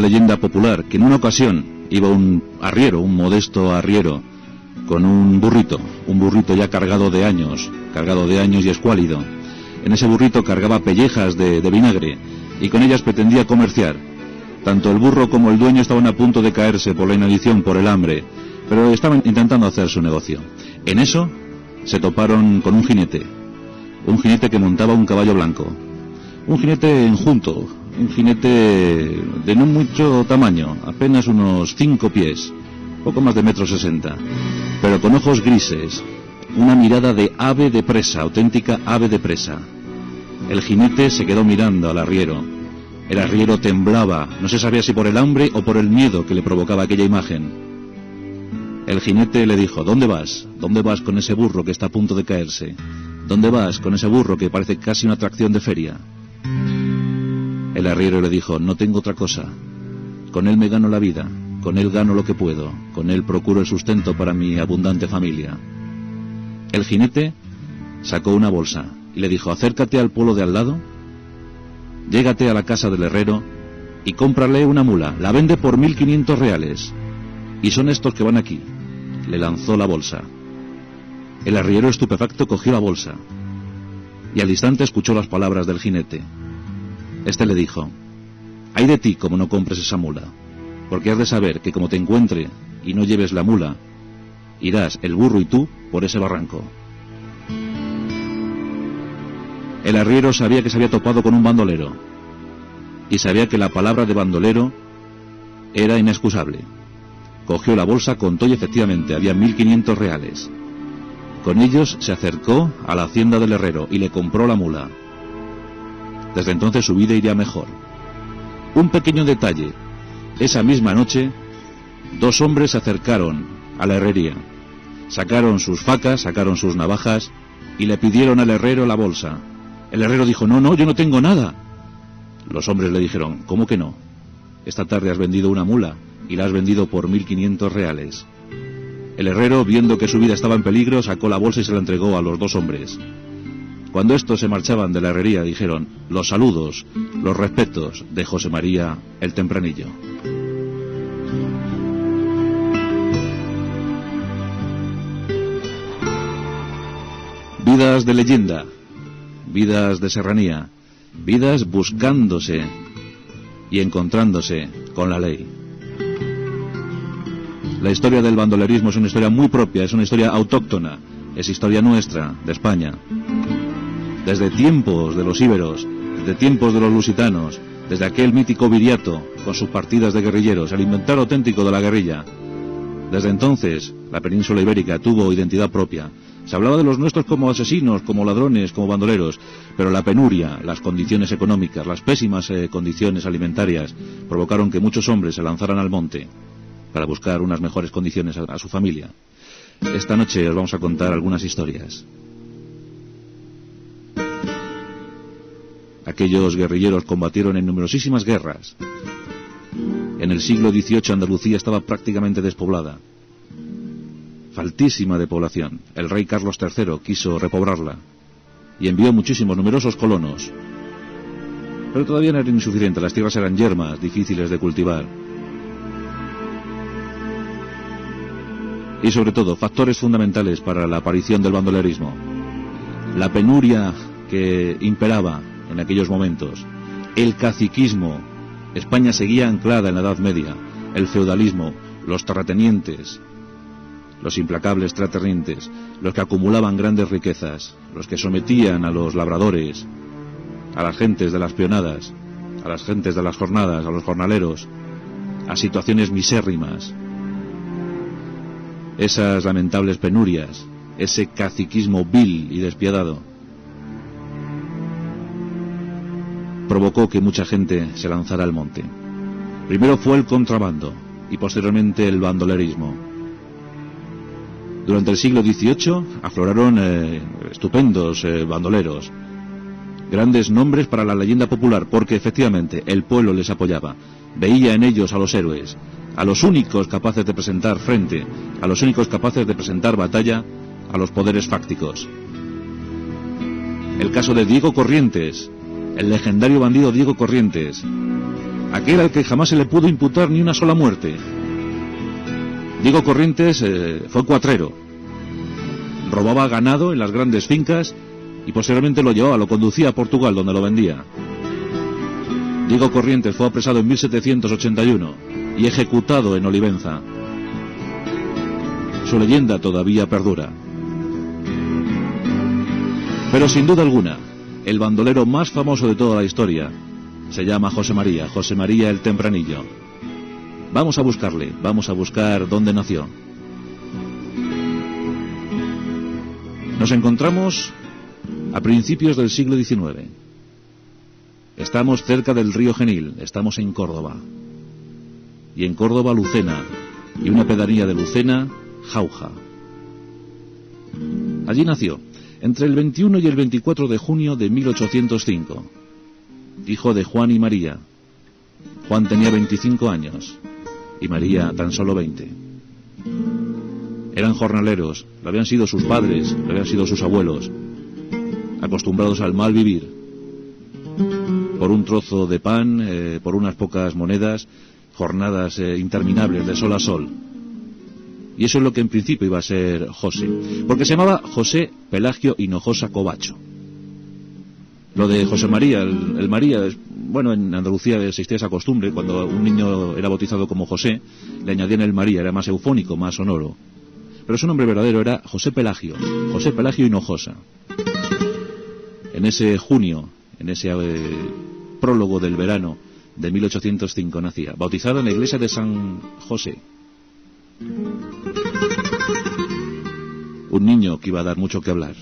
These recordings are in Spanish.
leyenda popular que en una ocasión iba un arriero, un modesto arriero, con un burrito ya cargado de años y escuálido. En ese burrito cargaba pellejas de vinagre y con ellas pretendía comerciar. Tanto el burro como el dueño estaban a punto de caerse por la inanición, por el hambre, pero estaban intentando hacer su negocio. En eso se toparon con un jinete que montaba un caballo blanco, un jinete enjunto, un jinete de no mucho tamaño, apenas unos 5 pies, poco más de 1,60 m, pero con ojos grises, una mirada de ave de presa, auténtica ave de presa. El jinete se quedó mirando al arriero. El arriero temblaba, no se sabía si por el hambre o por el miedo que le provocaba aquella imagen. El jinete le dijo: ¿Dónde vas? ¿Dónde vas con ese burro que está a punto de caerse? ¿Dónde vas con ese burro que parece casi una atracción de feria? El arriero le dijo: no tengo otra cosa. Con él me gano la vida, con él gano lo que puedo, con él procuro el sustento para mi abundante familia. El jinete sacó una bolsa y le dijo: acércate al pueblo de al lado, llégate a la casa del herrero y cómprale una mula, la vende por 1.500 reales. Y son estos que van aquí. Le lanzó la bolsa. El arriero, estupefacto, cogió la bolsa y al instante escuchó las palabras del jinete. Este le dijo: ay de ti como no compres esa mula, porque has de saber que como te encuentre y no lleves la mula, irás el burro y tú por ese barranco. El arriero sabía que se había topado con un bandolero y sabía que la palabra de bandolero era inexcusable. Cogió la bolsa, contó y efectivamente había 1.500 reales. Con ellos se acercó a la hacienda del herrero y le compró la mula. Desde entonces su vida iría mejor. Un pequeño detalle: esa misma noche 2 hombres se acercaron a la herrería, sacaron sus facas, sacaron sus navajas y le pidieron al herrero la bolsa. El herrero dijo: no, yo no tengo nada. Los hombres le dijeron: ¿cómo que no? Esta tarde has vendido una mula y la has vendido por 1.500 reales. El herrero, viendo que su vida estaba en peligro, sacó la bolsa y se la entregó a los 2 hombres. Cuando estos se marchaban de la herrería, dijeron: los saludos, los respetos de José María el Tempranillo. Vidas de leyenda, vidas de serranía, vidas buscándose y encontrándose con la ley. La historia del bandolerismo es una historia muy propia, es una historia autóctona, es historia nuestra, de España. Desde tiempos de los íberos, desde tiempos de los lusitanos, desde aquel mítico Viriato con sus partidas de guerrilleros, el inventor auténtico de la guerrilla. Desde entonces, la península ibérica tuvo identidad propia. Se hablaba de los nuestros como asesinos, como ladrones, como bandoleros, pero la penuria, las condiciones económicas, las pésimas condiciones alimentarias, provocaron que muchos hombres se lanzaran al monte para buscar unas mejores condiciones a su familia. Esta noche os vamos a contar algunas historias. Aquellos guerrilleros combatieron en numerosísimas guerras. En el siglo XVIII Andalucía estaba prácticamente despoblada, faltísima de población. El rey Carlos III quiso repoblarla y envió numerosos colonos, pero todavía no era insuficiente. Las tierras eran yermas, difíciles de cultivar, y sobre todo factores fundamentales para la aparición del bandolerismo: la penuria que imperaba en aquellos momentos, el caciquismo. España seguía anclada en la Edad Media, el feudalismo, los terratenientes, los implacables terratenientes, los que acumulaban grandes riquezas, los que sometían a los labradores, a las gentes de las peonadas, a las gentes de las jornadas, a los jornaleros, a situaciones misérrimas. Esas lamentables penurias, ese caciquismo vil y despiadado, provocó que mucha gente se lanzara al monte. Primero fue el contrabando y posteriormente el bandolerismo. Durante el siglo XVIII afloraron estupendos bandoleros, grandes nombres para la leyenda popular, porque efectivamente el pueblo les apoyaba, veía en ellos a los héroes, a los únicos capaces de presentar frente, a los únicos capaces de presentar batalla a los poderes fácticos. El caso de Diego Corrientes, el legendario bandido Diego Corrientes, aquel al que jamás se le pudo imputar ni una sola muerte. Diego Corrientes fue cuatrero, robaba ganado en las grandes fincas y posteriormente lo llevaba, lo conducía a Portugal, donde lo vendía. Diego Corrientes fue apresado en 1781 y ejecutado en Olivenza. Su leyenda todavía perdura. Pero sin duda alguna, el bandolero más famoso de toda la historia se llama José María el Tempranillo. Vamos a buscarle, vamos a buscar dónde nació. Nos encontramos a principios del siglo XIX. Estamos cerca del río Genil, estamos en Córdoba. Y en Córdoba, Lucena, y una pedanía de Lucena, Jauja. Allí nació, entre el 21 y el 24 de junio de 1805, hijo de Juan y María. Juan tenía 25 años y María tan solo 20. Eran jornaleros, lo habían sido sus padres, lo habían sido sus abuelos, acostumbrados al mal vivir. Por un trozo de pan, por unas pocas monedas, jornadas interminables de sol a sol. Y eso es lo que en principio iba a ser José, porque se llamaba José Pelagio Hinojosa Covacho. Lo de José María, el María, bueno, en Andalucía existía esa costumbre, cuando un niño era bautizado como José, le añadían el María, era más eufónico, más sonoro. Pero su nombre verdadero era José Pelagio Hinojosa. En ese junio, en ese prólogo del verano de 1805 nacía, bautizado en la iglesia de San José. Un niño que iba a dar mucho que hablar.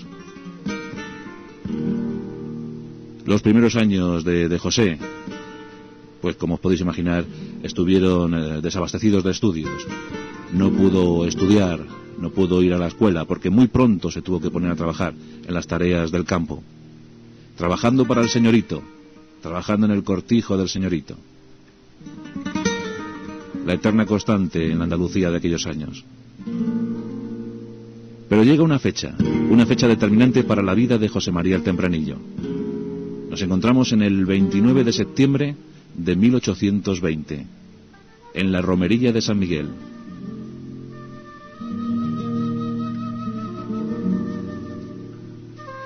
Los primeros años de José, pues como os podéis imaginar, estuvieron desabastecidos de estudios. No pudo estudiar, no pudo ir a la escuela, porque muy pronto se tuvo que poner a trabajar en las tareas del campo, trabajando para el señorito, trabajando en el cortijo del señorito. La eterna constante en la Andalucía de aquellos años. Pero llega una fecha determinante para la vida de José María el Tempranillo. Nos encontramos en el 29 de septiembre de 1820, en la romería de San Miguel.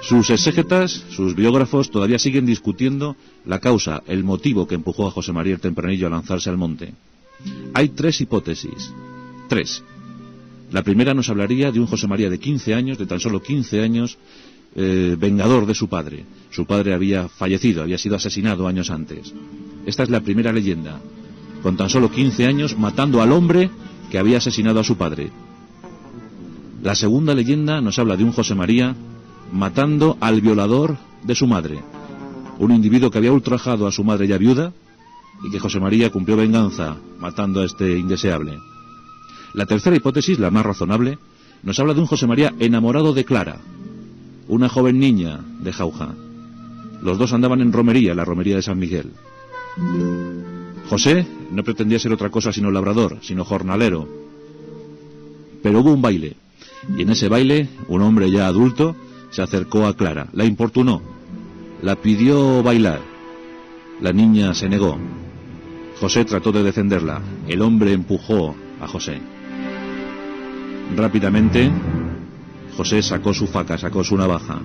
Sus exégetas, sus biógrafos, todavía siguen discutiendo la causa, el motivo que empujó a José María el Tempranillo a lanzarse al monte. Hay tres hipótesis. Tres. La primera nos hablaría de un José María de 15 años, de tan solo 15 años, vengador de su padre. Su padre había fallecido, había sido asesinado años antes. Esta es la primera leyenda. Con tan solo 15 años, matando al hombre que había asesinado a su padre. La segunda leyenda nos habla de un José María matando al violador de su madre. Un individuo que había ultrajado a su madre ya viuda, y que José María cumplió venganza matando a este indeseable. La tercera hipótesis, la más razonable, nos habla de un José María enamorado de Clara, una joven niña de Jauja. Los dos andaban en romería, la romería de San Miguel. José no pretendía ser otra cosa sino labrador, sino jornalero. Pero hubo un baile, y en ese baile un hombre ya adulto se acercó a Clara, la importunó, la pidió bailar. La niña se negó. José trató de defenderla. El hombre empujó a José. Rápidamente, José sacó su faca, sacó su navaja.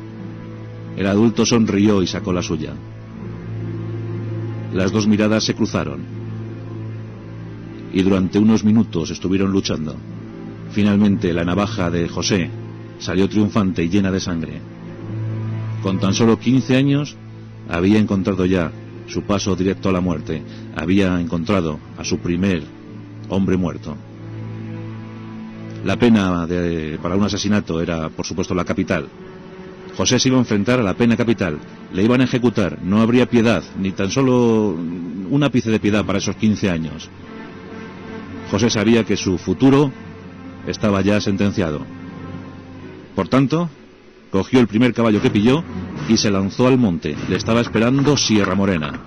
El adulto sonrió y sacó la suya. Las dos miradas se cruzaron. Y durante unos minutos estuvieron luchando. Finalmente, la navaja de José salió triunfante y llena de sangre. Con tan solo 15 años, había encontrado ya su paso directo a la muerte. Había encontrado a su primer hombre muerto. La pena para un asesinato era, por supuesto, la capital. José se iba a enfrentar a la pena capital. Le iban a ejecutar. No habría piedad, ni tan solo un ápice de piedad para esos 15 años. José sabía que su futuro estaba ya sentenciado. Por tanto, cogió el primer caballo que pilló y se lanzó al monte. Le estaba esperando Sierra Morena.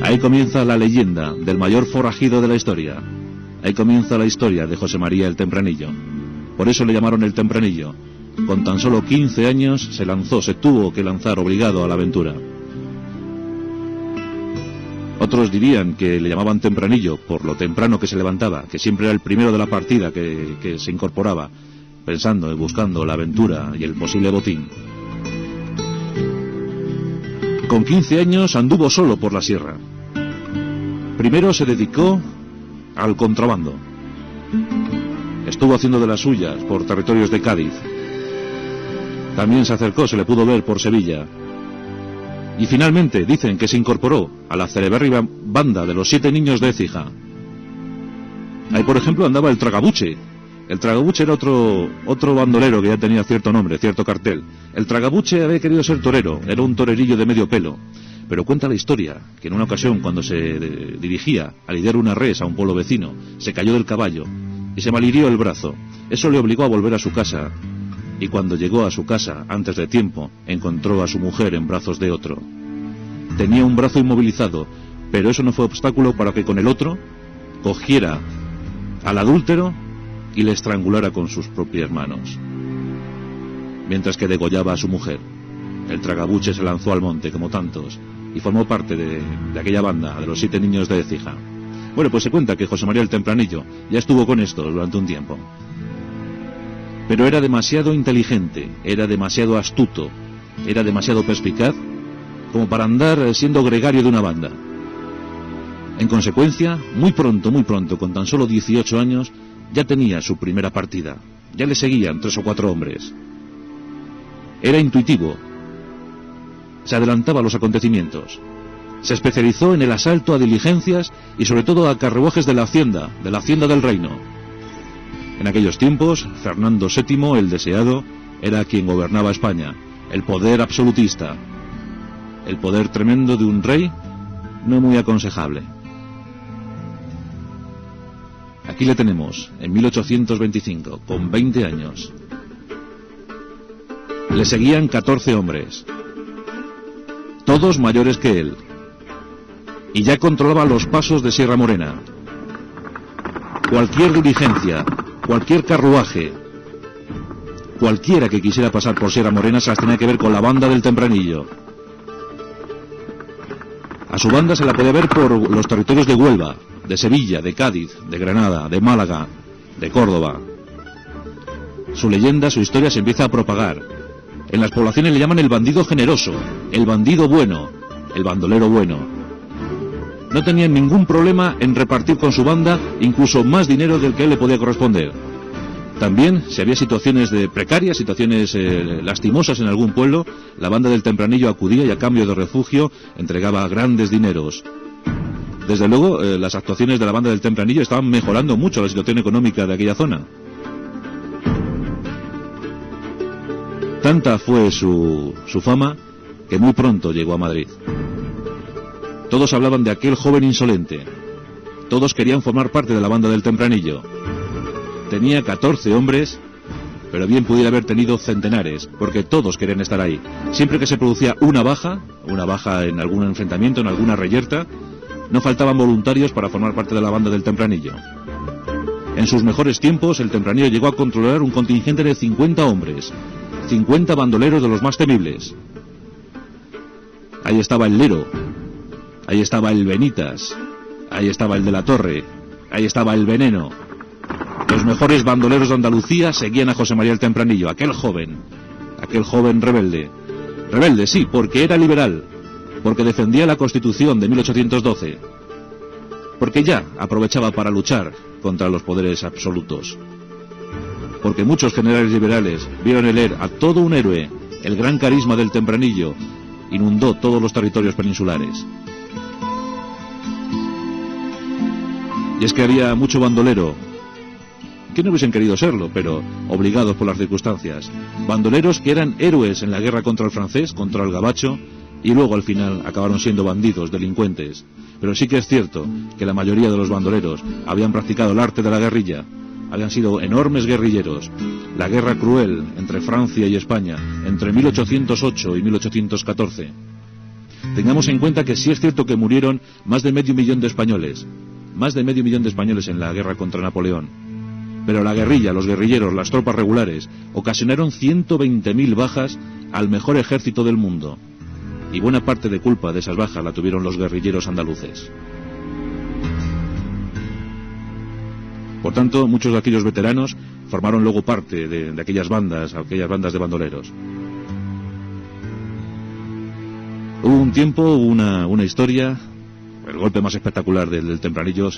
Ahí comienza la leyenda del mayor forajido de la historia. Ahí comienza la historia de José María el Tempranillo. Por eso le llamaron el Tempranillo. Con tan solo 15 años se lanzó, se tuvo que lanzar obligado a la aventura. Otros dirían que le llamaban tempranillo por lo temprano que se levantaba, que siempre era el primero de la partida que se incorporaba, pensando y buscando la aventura y el posible botín. Con 15 años anduvo solo por la sierra. Primero se dedicó al contrabando. Estuvo haciendo de las suyas por territorios de Cádiz. También se acercó, se le pudo ver por Sevilla. Y finalmente dicen que se incorporó a la celebérrima banda de los 7 niños de Écija. Ahí, por ejemplo, andaba el Tragabuche. El Tragabuche era otro bandolero que ya tenía cierto nombre, cierto cartel. El Tragabuche había querido ser torero, era un torerillo de medio pelo. Pero cuenta la historia que en una ocasión, cuando se dirigía a lidiar una res a un pueblo vecino, se cayó del caballo y se malhirió el brazo. Eso le obligó a volver a su casa. Y cuando llegó a su casa, antes de tiempo, encontró a su mujer en brazos de otro. Tenía un brazo inmovilizado, pero eso no fue obstáculo para que con el otro cogiera al adúltero y le estrangulara con sus propias manos. Mientras que degollaba a su mujer, el Tragabuche se lanzó al monte, como tantos, y formó parte de aquella banda, de los 7 niños de Écija. Bueno, pues se cuenta que José María el Tempranillo ya estuvo con esto durante un tiempo. Pero era demasiado inteligente, era demasiado astuto, era demasiado perspicaz como para andar siendo gregario de una banda. En consecuencia, muy pronto, con tan solo 18 años, ya tenía su primera partida. Ya le seguían 3 o 4 hombres. Era intuitivo. Se adelantaba a los acontecimientos. Se especializó en el asalto a diligencias y sobre todo a carruajes de la hacienda del reino. En aquellos tiempos, Fernando VII, el deseado, era quien gobernaba España, el poder absolutista, el poder tremendo de un rey no muy aconsejable. Aquí le tenemos, en 1825, con 20 años. Le seguían 14 hombres, todos mayores que él, y ya controlaba los pasos de Sierra Morena. Cualquier diligencia, cualquier carruaje, cualquiera que quisiera pasar por Sierra Morena se las tenía que ver con la banda del Tempranillo. A su banda se la podía ver por los territorios de Huelva, de Sevilla, de Cádiz, de Granada, de Málaga, de Córdoba. Su leyenda, su historia se empieza a propagar. En las poblaciones le llaman el bandido generoso, el bandido bueno, el bandolero bueno. No tenían ningún problema en repartir con su banda incluso más dinero del que él le podía corresponder. También, si había situaciones precarias, situaciones lastimosas en algún pueblo, la banda del Tempranillo acudía y a cambio de refugio entregaba grandes dineros. Desde luego, las actuaciones de la banda del Tempranillo estaban mejorando mucho la situación económica de aquella zona. Tanta fue su fama que muy pronto llegó a Madrid. Todos hablaban de aquel joven insolente. Todos querían formar parte de la banda del Tempranillo. Tenía 14 hombres, pero bien pudiera haber tenido centenares, porque todos querían estar ahí. Siempre que se producía una baja en algún enfrentamiento, en alguna reyerta, no faltaban voluntarios para formar parte de la banda del Tempranillo. En sus mejores tiempos, el Tempranillo llegó a controlar un contingente de 50 hombres, 50 bandoleros de los más temibles. Ahí estaba el Lero, ahí estaba el Benitas, ahí estaba el de la Torre, ahí estaba el Veneno. Los mejores bandoleros de Andalucía seguían a José María el Tempranillo, aquel joven rebelde. Rebelde, sí, porque era liberal, porque defendía la Constitución de 1812, porque ya aprovechaba para luchar contra los poderes absolutos. Porque muchos generales liberales vieron en él a todo un héroe. El gran carisma del Tempranillo inundó todos los territorios peninsulares. Y es que había mucho bandolero que no hubiesen querido serlo, pero obligados por las circunstancias. Bandoleros que eran héroes en la guerra contra el francés, contra el gabacho, y luego al final acabaron siendo bandidos, delincuentes. Pero sí que es cierto que la mayoría de los bandoleros habían practicado el arte de la guerrilla, habían sido enormes guerrilleros. La guerra cruel entre Francia y España, entre 1808 y 1814. Tengamos en cuenta que sí es cierto que murieron más de medio millón de españoles en la guerra contra Napoleón. Pero la guerrilla, los guerrilleros, las tropas regulares, ocasionaron 120.000 bajas al mejor ejército del mundo. y buena parte de culpa de esas bajas la tuvieron los guerrilleros andaluces. Por tanto, muchos de aquellos veteranos formaron luego parte de aquellas bandas de bandoleros. Hubo un tiempo, una historia. El golpe más espectacular del Tempranillo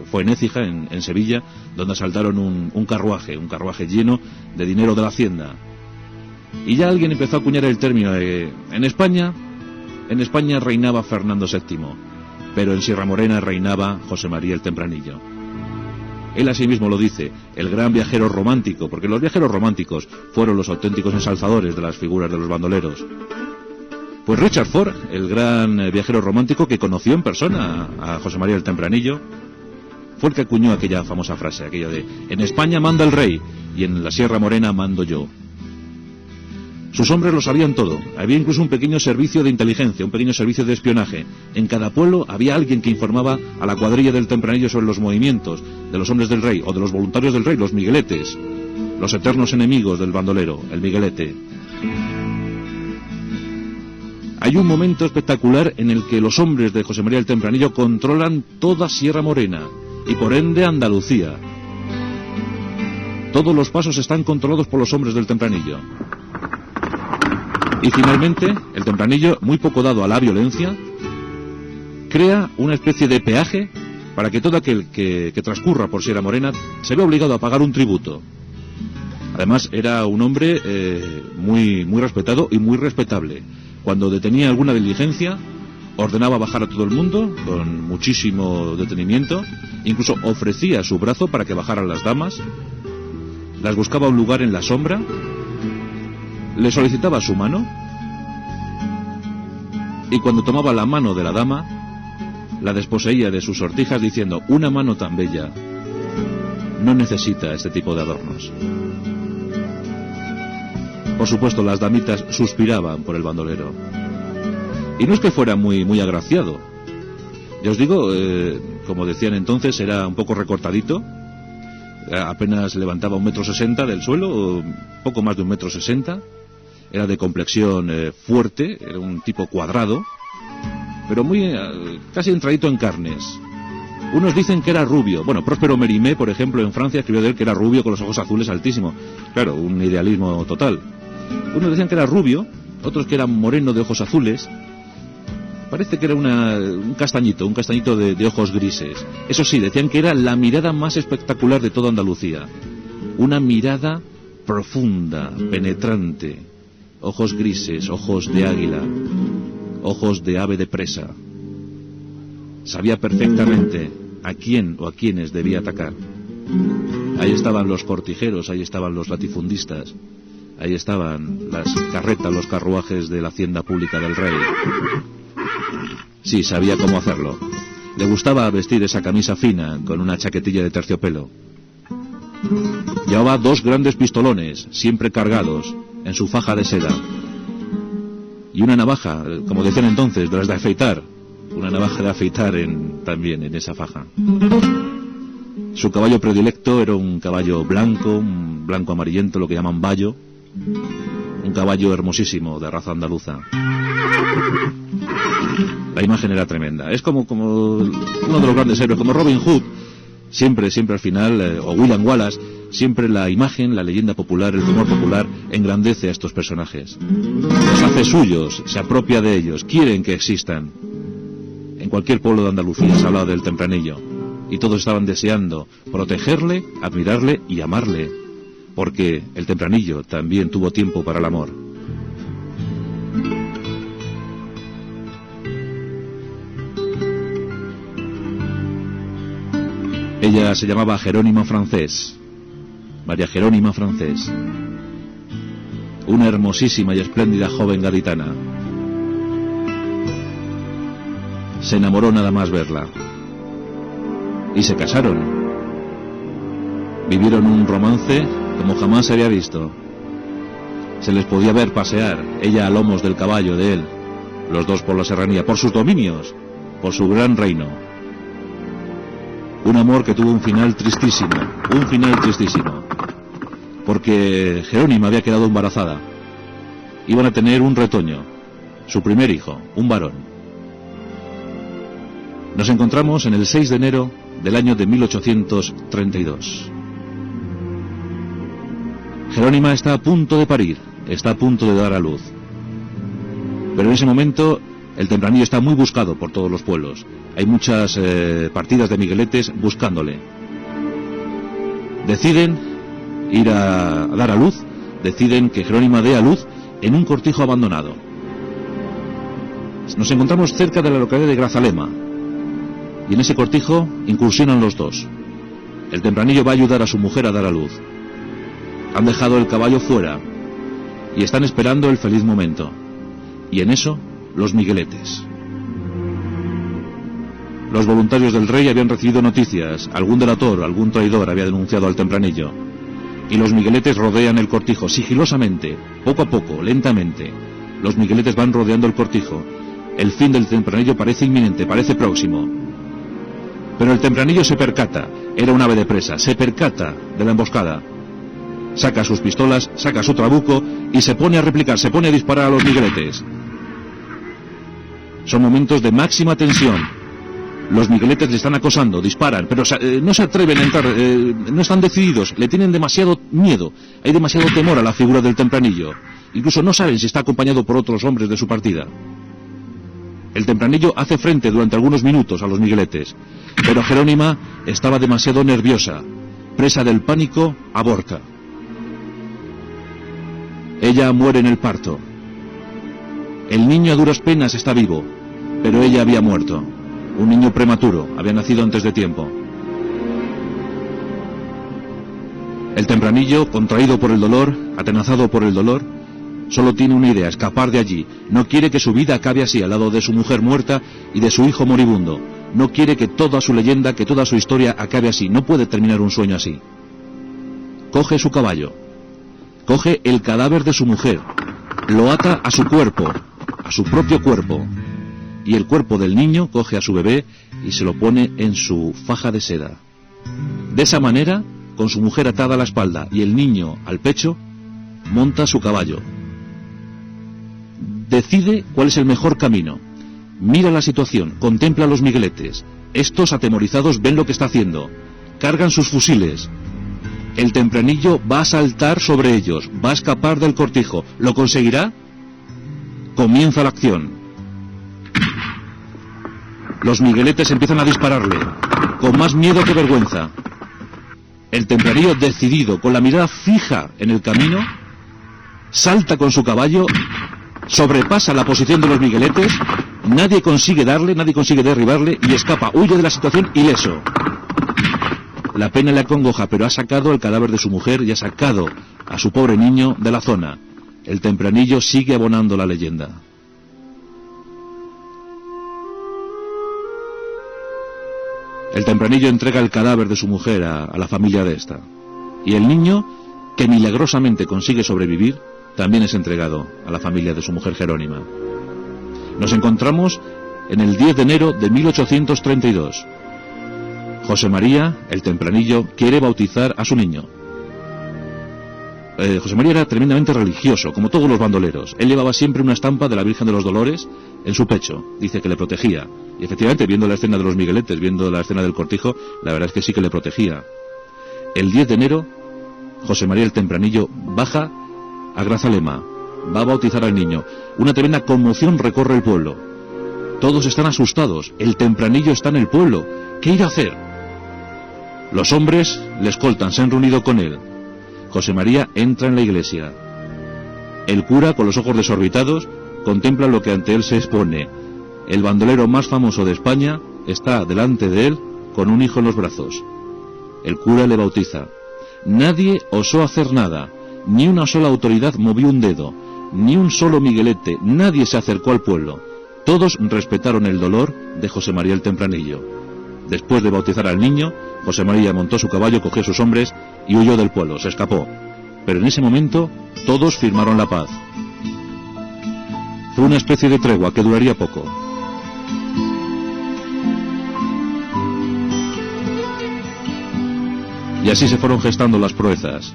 fue en Écija, en Sevilla, donde asaltaron un carruaje lleno de dinero de la hacienda. Y ya alguien empezó a acuñar el término de, en España reinaba Fernando VII, pero en Sierra Morena reinaba José María el Tempranillo. Él asimismo lo dice, el gran viajero romántico, porque los viajeros románticos fueron los auténticos ensalzadores de las figuras de los bandoleros. Pues Richard Ford, el gran viajero romántico que conoció en persona a José María el Tempranillo, fue el que acuñó aquella famosa frase, aquello de, en España manda el rey y en la Sierra Morena mando yo. Sus hombres lo sabían todo, había incluso un pequeño servicio de inteligencia, un pequeño servicio de espionaje. En cada pueblo había alguien que informaba a la cuadrilla del Tempranillo sobre los movimientos de los hombres del rey o de los voluntarios del rey, los migueletes, los eternos enemigos del bandolero, el miguelete. Hay un momento espectacular en el que los hombres de José María el Tempranillo controlan toda Sierra Morena y por ende Andalucía. Todos los pasos están controlados por los hombres del Tempranillo. Y finalmente, el Tempranillo, muy poco dado a la violencia, crea una especie de peaje para que todo aquel que transcurra por Sierra Morena se vea obligado a pagar un tributo. Además, era un hombre muy respetado y muy respetable. Cuando detenía alguna diligencia, ordenaba bajar a todo el mundo con muchísimo detenimiento, incluso ofrecía su brazo para que bajaran las damas, las buscaba un lugar en la sombra, le solicitaba su mano, y cuando tomaba la mano de la dama, la desposeía de sus sortijas diciendo, una mano tan bella no necesita este tipo de adornos. Por supuesto, las damitas suspiraban por el bandolero. Y no es que fuera muy agraciado. Ya os digo, como decían entonces, era un poco recortadito. Apenas levantaba 1,60 m del suelo, poco más de 1,60 m. Era de complexión fuerte, era un tipo cuadrado, pero casi entradito en carnes. Unos dicen que era rubio. Bueno, Próspero Mérimée, por ejemplo, en Francia escribió de él que era rubio con los ojos azules altísimo. Claro, un idealismo total. Unos decían que era rubio, otros que era moreno de ojos azules. Parece que era un castañito de ojos grises. Eso sí, decían que era la mirada más espectacular de toda Andalucía. Una mirada profunda, penetrante. Ojos grises, ojos de águila, ojos de ave de presa. Sabía perfectamente a quién o a quiénes debía atacar. Ahí estaban los cortijeros, ahí estaban los latifundistas, ahí estaban las carretas, los carruajes de la hacienda pública del rey. Sí, sabía cómo hacerlo. Le gustaba vestir esa camisa fina con una chaquetilla de terciopelo. Llevaba 2 grandes pistolones, siempre cargados, en su faja de seda. Y una navaja, como decían entonces, de las de afeitar. Una navaja de afeitar también en esa faja. Su caballo predilecto era un caballo blanco, un blanco amarillento, lo que llaman bayo. Un caballo hermosísimo, de raza andaluza. La imagen era tremenda. Es como uno de los grandes héroes, como Robin Hood. Siempre al final, o William Wallace, siempre la imagen, la leyenda popular, el rumor popular engrandece a estos personajes. Los hace suyos, se apropia de ellos, quieren que existan. En cualquier pueblo de Andalucía se hablaba del Tempranillo, y todos estaban deseando protegerle, admirarle y amarle, porque el Tempranillo también tuvo tiempo para el amor. Ella se llamaba Jerónima Francés, María Jerónima Francés, una hermosísima y espléndida joven gaditana. Se enamoró nada más verla. Y se casaron. Vivieron un romance como jamás se había visto. Se les podía ver pasear, ella a lomos del caballo de él, los dos por la serranía, por sus dominios, por su gran reino. Un amor que tuvo un final tristísimo, porque Jerónima había quedado embarazada. Iban a tener un retoño, su primer hijo, un varón. Nos encontramos en el 6 de enero del año de 1832. Jerónima está a punto de parir, está a punto de dar a luz. Pero en ese momento el Tempranillo está muy buscado por todos los pueblos. Hay muchas partidas de migueletes buscándole. Deciden ir a dar a luz, deciden que Jerónima dé a luz en un cortijo abandonado. Nos encontramos cerca de la localidad de Grazalema, y en ese cortijo incursionan los dos. El Tempranillo va a ayudar a su mujer a dar a luz. Han dejado el caballo fuera y están esperando el feliz momento. Y en eso, los migueletes. Los voluntarios del rey habían recibido noticias, algún delator, algún traidor había denunciado al Tempranillo. Y los migueletes rodean el cortijo, sigilosamente, poco a poco, lentamente. Los migueletes van rodeando el cortijo. El fin del Tempranillo parece inminente, parece próximo. Pero el Tempranillo se percata, era un ave de presa, se percata de la emboscada. Saca sus pistolas, saca su trabuco y se pone a replicar, se pone a disparar a los migueletes. Son momentos de máxima tensión. Los migueletes le están acosando, disparan, pero no se atreven a entrar, no están decididos, le tienen demasiado miedo, hay demasiado temor a la figura del Tempranillo. Incluso no saben si está acompañado por otros hombres de su partida. El Tempranillo hace frente durante algunos minutos a los migueletes, pero Jerónima estaba demasiado nerviosa, presa del pánico, aborta. Ella muere en el parto. El niño a duras penas está vivo, pero ella había muerto. Un niño prematuro, había nacido antes de tiempo. El Tempranillo, contraído por el dolor, atenazado por el dolor, solo tiene una idea, escapar de allí. No quiere que su vida acabe así, al lado de su mujer muerta y de su hijo moribundo. No quiere que toda su leyenda, que toda su historia acabe así. No puede terminar un sueño así. Coge su caballo, coge el cadáver de su mujer, lo ata a su cuerpo, a su propio cuerpo, y el cuerpo del niño coge a su bebé y se lo pone en su faja de seda. De esa manera, con su mujer atada a la espalda y el niño al pecho, monta su caballo. Decide cuál es el mejor camino. Mira la situación, contempla a los migueletes. Estos atemorizados ven lo que está haciendo. Cargan sus fusiles. El Tempranillo va a saltar sobre ellos, va a escapar del cortijo. ¿Lo conseguirá? Comienza la acción. Los migueletes empiezan a dispararle, con más miedo que vergüenza. El Tempranillo, decidido, con la mirada fija en el camino, salta con su caballo, sobrepasa la posición de los migueletes, nadie consigue darle, nadie consigue derribarle y escapa, huye de la situación ileso. La pena le acongoja, pero ha sacado el cadáver de su mujer y ha sacado a su pobre niño de la zona. El Tempranillo sigue abonando la leyenda. El Tempranillo entrega el cadáver de su mujer a la familia de esta. Y el niño, que milagrosamente consigue sobrevivir, también es entregado a la familia de su mujer Jerónima. Nos encontramos en el 10 de enero de 1832. José María, el Tempranillo, quiere bautizar a su niño. José María era tremendamente religioso, como todos los bandoleros. Él llevaba siempre una estampa de la Virgen de los Dolores en su pecho. Dice que le protegía. Y efectivamente, viendo la escena de los migueletes, viendo la escena del cortijo, la verdad es que sí que le protegía. El 10 de enero, José María el Tempranillo baja a Grazalema, va a bautizar al niño. Una tremenda conmoción recorre el pueblo. Todos están asustados. El Tempranillo está en el pueblo. ¿Qué irá a hacer? Los hombres le escoltan, se han reunido con él. José María entra en la iglesia. El cura, con los ojos desorbitados, contempla lo que ante él se expone. El bandolero más famoso de España está delante de él con un hijo en los brazos. El cura le bautiza. Nadie osó hacer nada, ni una sola autoridad movió un dedo, ni un solo miguelete, nadie se acercó al pueblo. Todos respetaron el dolor de José María el Tempranillo. Después de bautizar al niño, José María montó su caballo, cogió sus hombres y huyó del pueblo, se escapó. Pero en ese momento todos firmaron la paz. Fue una especie de tregua que duraría poco. Y así se fueron gestando las proezas.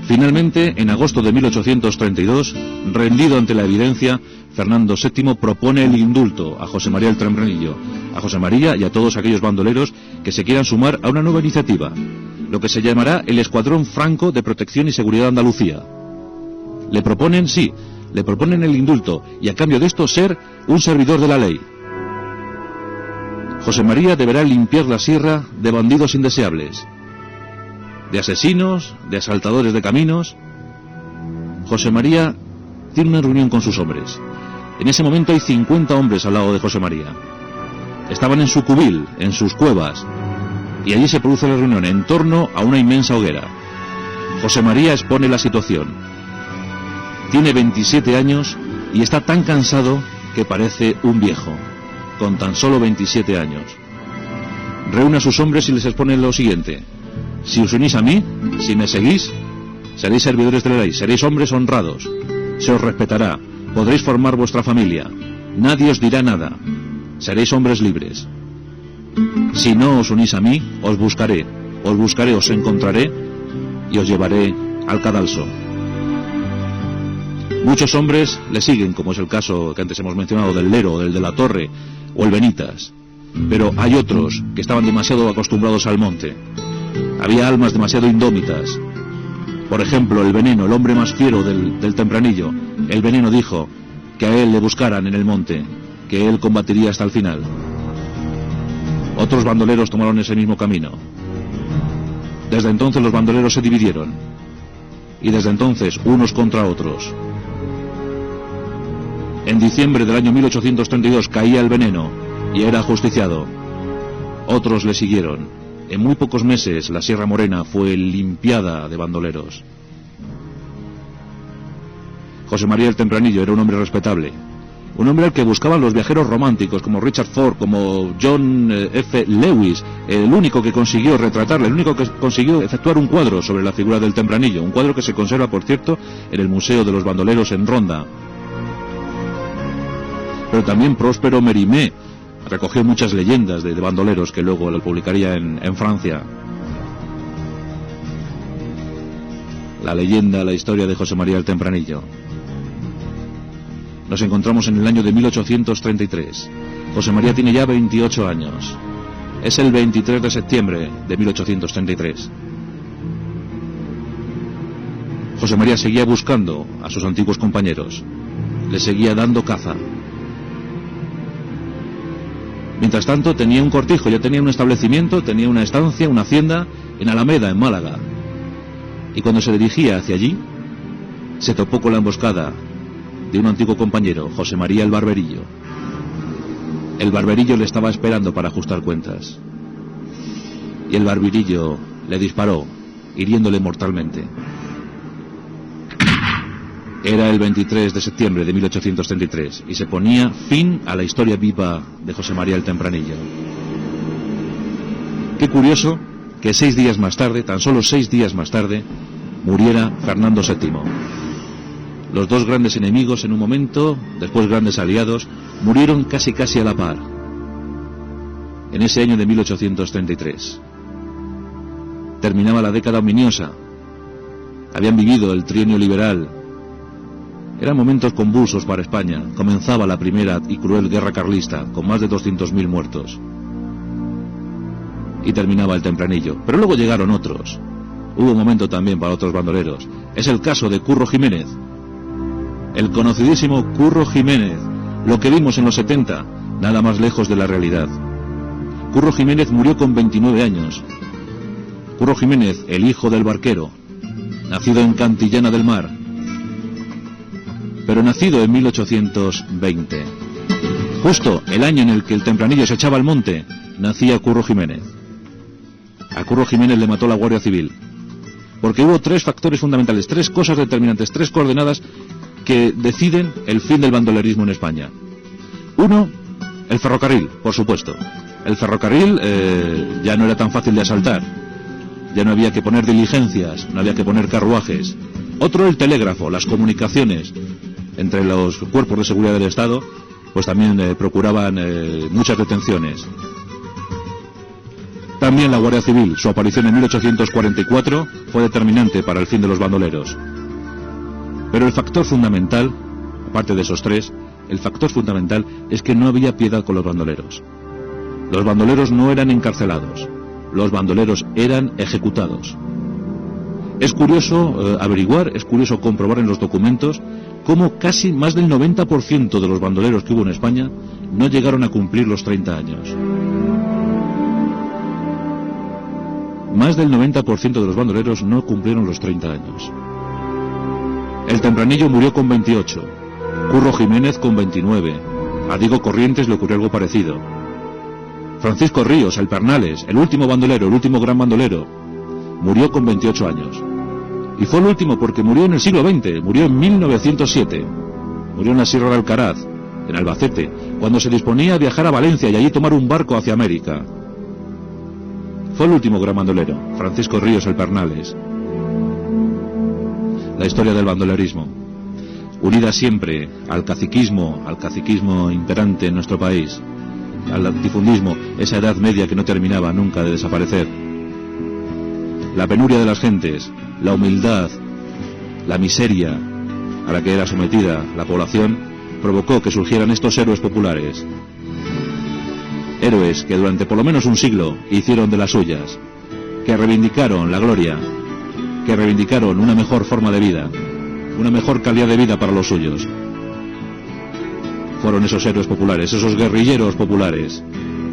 Finalmente, en agosto de 1832, Rendido ante la evidencia, Fernando VII propone el indulto a José María el Tempranillo, a José María y a todos aquellos bandoleros que se quieran sumar a una nueva iniciativa, lo que se llamará el Escuadrón Franco de Protección y Seguridad de Andalucía. Le proponen, sí, le proponen el indulto y a cambio de esto ser un servidor de la ley. José María deberá limpiar la sierra de bandidos indeseables, de asesinos, de asaltadores de caminos. José María tiene una reunión con sus hombres. En ese momento hay 50 hombres al lado de José María. Estaban en su cubil, en sus cuevas, y allí se produce la reunión en torno a una inmensa hoguera. José María expone la situación. Tiene 27 años y está tan cansado que parece un viejo, con tan solo 27 años. Reúne a sus hombres y les expone lo siguiente: si os unís a mí, si me seguís, seréis servidores de la ley, seréis hombres honrados, se os respetará, podréis formar vuestra familia, nadie os dirá nada, seréis hombres libres. Si no os unís a mí, os buscaré, os encontraré y os llevaré al cadalso. Muchos hombres le siguen, como es el caso que antes hemos mencionado del Lero, del de la Torre o el Benitas, pero hay otros que estaban demasiado acostumbrados al monte. Había almas demasiado indómitas. Por ejemplo, el Veneno, el hombre más fiero del Tempranillo, el Veneno dijo que a él le buscaran en el monte, que él combatiría hasta el final. Otros bandoleros tomaron ese mismo camino. Desde entonces los bandoleros se dividieron, y desde entonces unos contra otros. En diciembre del año 1832 caía el Veneno y era ajusticiado. Otros le siguieron. En muy pocos meses la Sierra Morena fue limpiada de bandoleros. José María el Tempranillo era un hombre respetable, un hombre al que buscaban los viajeros románticos como Richard Ford, como John F. Lewis, el único que consiguió retratarle, el único que consiguió efectuar un cuadro sobre la figura del Tempranillo, un cuadro que se conserva, por cierto, en el Museo de los Bandoleros en Ronda. Pero también Próspero Mérimée recogió muchas leyendas de bandoleros que luego lo publicaría en Francia. La leyenda, la historia de José María el Tempranillo. Nos encontramos en el año de 1833. José María tiene ya 28 años. Es el 23 de septiembre de 1833. José María seguía buscando a sus antiguos compañeros. Le seguía dando caza. Mientras tanto tenía un cortijo, ya tenía un establecimiento, tenía una estancia, una hacienda en Alameda, en Málaga. Y cuando se dirigía hacia allí, se topó con la emboscada de un antiguo compañero, José María el Barberillo. El Barberillo le estaba esperando para ajustar cuentas. Y el Barberillo le disparó, hiriéndole mortalmente. Era el 23 de septiembre de 1833 y se ponía fin a la historia viva de José María el Tempranillo. Qué curioso que 6 días más tarde, tan solo 6 días más tarde, muriera Fernando VII. Los dos grandes enemigos en un momento, después grandes aliados, murieron casi a la par. En ese año de 1833. Terminaba la década ominiosa. Habían vivido el trienio liberal. Eran momentos convulsos para España. Comenzaba la primera y cruel guerra carlista, con más de 200.000 muertos. Y terminaba el Tempranillo. Pero luego llegaron otros. Hubo un momento también para otros bandoleros. Es el caso de Curro Jiménez. El conocidísimo Curro Jiménez. Lo que vimos en los 70, nada más lejos de la realidad. Curro Jiménez murió con 29 años. Curro Jiménez, el hijo del barquero, nacido en Cantillana del Mar, pero nacido en 1820. Justo el año en el que el Tempranillo se echaba al monte, nacía Curro Jiménez. A Curro Jiménez le mató la Guardia Civil, porque hubo 3 factores fundamentales, 3 cosas determinantes, 3 coordenadas que deciden el fin del bandolerismo en España. 1, el ferrocarril, por supuesto. El ferrocarril ya no era tan fácil de asaltar, ya no había que poner diligencias, no había que poner carruajes. Otro, el telégrafo, las comunicaciones entre los cuerpos de seguridad del Estado, pues también procuraban muchas detenciones. También la Guardia Civil, su aparición en 1844 fue determinante para el fin de los bandoleros. Pero el factor fundamental, aparte de esos tres, el factor fundamental es que no había piedad con los bandoleros. Los bandoleros no eran encarcelados, los bandoleros eran ejecutados. Es curioso averiguar, es curioso comprobar en los documentos cómo casi más del 90% de los bandoleros que hubo en España no llegaron a cumplir los 30 años. Más del 90% de los bandoleros no cumplieron los 30 años. El Tempranillo murió con 28, Curro Jiménez con 29, a Diego Corrientes le ocurrió algo parecido. Francisco Ríos, el Pernales, el último bandolero, el último gran bandolero, murió con 28 años. Y fue el último porque murió en el siglo XX, murió en 1907. Murió en la Sierra de Alcaraz, en Albacete, cuando se disponía a viajar a Valencia y allí tomar un barco hacia América. Fue el último gran bandolero, Francisco Ríos, el Pernales. La historia del bandolerismo, unida siempre al caciquismo imperante en nuestro país, al latifundismo, esa edad media que no terminaba nunca de desaparecer. La penuria de las gentes, la humildad, la miseria a la que era sometida la población, provocó que surgieran estos héroes populares. Héroes que durante por lo menos un siglo hicieron de las suyas, que reivindicaron la gloria, que reivindicaron una mejor forma de vida, una mejor calidad de vida para los suyos. Fueron esos héroes populares, esos guerrilleros populares,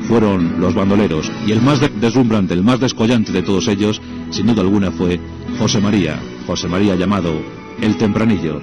fueron los bandoleros, y el más deslumbrante, el más descollante de todos ellos, sin duda alguna, fue José María llamado el Tempranillo.